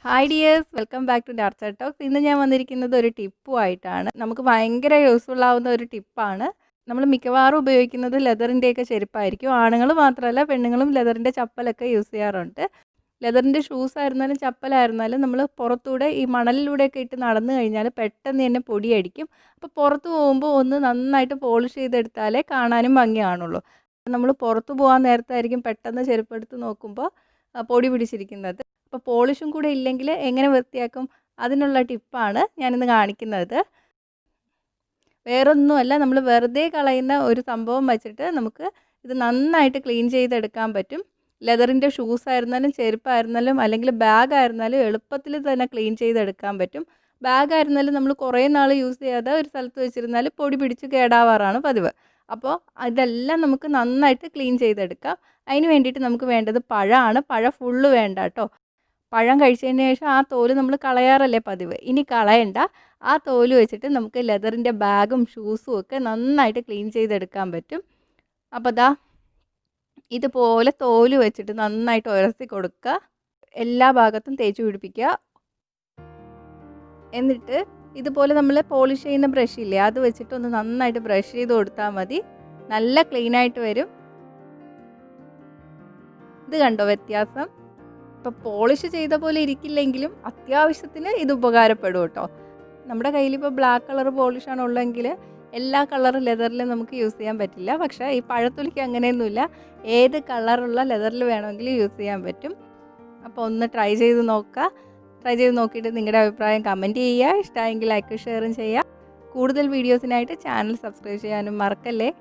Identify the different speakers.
Speaker 1: Hi dears, welcome back to ഡാർച്ച talks. ഇന്ന് ഞാൻ വന്നിരിക്കുന്നത് ഒരു ടിപ്പുമായിട്ടാണ്. നമുക്ക് ഭയങ്കര യൂസ്ഫുൾ ആവുന്ന ഒരു ടിപ്പാണ്. നമ്മൾ മിക്കവാറും ഉപയോഗിക്കുന്നത് ലെതറിൻ്റെയൊക്കെ ചെരുപ്പായിരിക്കും. ആണുങ്ങൾ മാത്രമല്ല, പെണ്ണുങ്ങളും ലെതറിൻ്റെ ചപ്പലൊക്കെ യൂസ് ചെയ്യാറുണ്ട്. ലെതറിൻ്റെ ഷൂസ് ആയിരുന്നാലും ചപ്പലായിരുന്നാലും നമ്മൾ പുറത്തൂടെ ഈ മണലിലൂടെയൊക്കെ ഇട്ട് നടന്നു കഴിഞ്ഞാൽ പെട്ടെന്ന് തന്നെ പൊടിയടിക്കും. അപ്പോൾ പുറത്ത് പോകുമ്പോൾ ഒന്ന് നന്നായിട്ട് പോളിഷ് ചെയ്തെടുത്താലേ കാണാനും ഭംഗി കാണുള്ളൂ. നമ്മൾ പുറത്ത് പോകാൻ നേരത്തായിരിക്കും പെട്ടെന്ന് ചെരുപ്പെടുത്ത് നോക്കുമ്പോൾ പൊടി പിടിച്ചിരിക്കുന്നത്. അപ്പോൾ പോളിഷും കൂടെ ഇല്ലെങ്കിൽ എങ്ങനെ വൃത്തിയാക്കും? അതിനുള്ള ടിപ്പാണ് ഞാനിന്ന് കാണിക്കുന്നത്. വേറൊന്നുമല്ല, നമ്മൾ വെറുതെ കളയുന്ന ഒരു സംഭവം വെച്ചിട്ട് നമുക്ക് ഇത് നന്നായിട്ട് ക്ലീൻ ചെയ്തെടുക്കാൻ പറ്റും. ലെതറിൻ്റെ ഷൂസ് ആയിരുന്നാലും ചെരുപ്പായിരുന്നാലും അല്ലെങ്കിൽ ബാഗ് ആയിരുന്നാലും എളുപ്പത്തിൽ തന്നെ ക്ലീൻ ചെയ്തെടുക്കാൻ പറ്റും. ബാഗ് ആയിരുന്നാലും നമ്മൾ കുറേ നാൾ യൂസ് ചെയ്യാതെ ഒരു സ്ഥലത്ത് വെച്ചിരുന്നാൽ പൊടി പിടിച്ച് കേടാവാറാണ് പതിവ്. അപ്പോൾ ഇതെല്ലാം നമുക്ക് നന്നായിട്ട് ക്ലീൻ ചെയ്തെടുക്കാം. അതിന് വേണ്ടിയിട്ട് നമുക്ക് വേണ്ടത് പഴമാണ്. പഴം ഫുള്ള് വേണ്ട കേട്ടോ. പഴം കഴിച്ചതിന് ശേഷം ആ തോല് നമ്മൾ കളയാറല്ലേ പതിവ്. ഇനി കളയണ്ട. ആ തോല് വെച്ചിട്ട് നമുക്ക് ലെതറിൻ്റെ ബാഗും ഷൂസും ഒക്കെ നന്നായിട്ട് ക്ലീൻ ചെയ്തെടുക്കാൻ പറ്റും. അപ്പോൾ ദാ ഇതുപോലെ തോല് വെച്ചിട്ട് നന്നായിട്ട് ഉരസി കൊടുക്കുക. എല്ലാ ഭാഗത്തും തേച്ച് പിടിപ്പിക്കുക. എന്നിട്ട് ഇതുപോലെ നമ്മൾ പോളിഷ് ചെയ്യുന്ന ബ്രഷ് ഇല്ലേ, അത് വെച്ചിട്ട് ഒന്ന് നന്നായിട്ട് ബ്രഷ് ചെയ്ത് കൊടുത്താൽ മതി. നല്ല ക്ലീനായിട്ട് വരും. ഇത് കണ്ടോ വ്യത്യാസം? ഇപ്പോൾ പോളിഷ് ചെയ്ത പോലെ ഇരിക്കില്ലെങ്കിലും അത്യാവശ്യത്തിന് ഇത് ഉപകാരപ്പെടും കേട്ടോ. നമ്മുടെ കയ്യിലിപ്പോൾ ബ്ലാക്ക് കളർ പോളിഷാണ് ഉള്ളതെങ്കിൽ എല്ലാ കളർ ലെതറിലും നമുക്ക് യൂസ് ചെയ്യാൻ പറ്റില്ല. പക്ഷേ ഈ പഴത്തൊലിക്ക് അങ്ങനെയൊന്നുമില്ല. ഏത് കളറുള്ള ലെതറിൽ വേണമെങ്കിലും യൂസ് ചെയ്യാൻ പറ്റും. അപ്പോൾ ഒന്ന് ട്രൈ ചെയ്ത് നോക്കുക. ട്രൈ ചെയ്ത് നോക്കിയിട്ട് നിങ്ങളുടെ അഭിപ്രായം കമൻറ്റ് ചെയ്യുക. ഇഷ്ടമായെങ്കിൽ ലൈക്ക് ഷെയറും ചെയ്യുക. കൂടുതൽ വീഡിയോസിനായിട്ട് ചാനൽ സബ്സ്ക്രൈബ് ചെയ്യാനും മറക്കല്ലേ.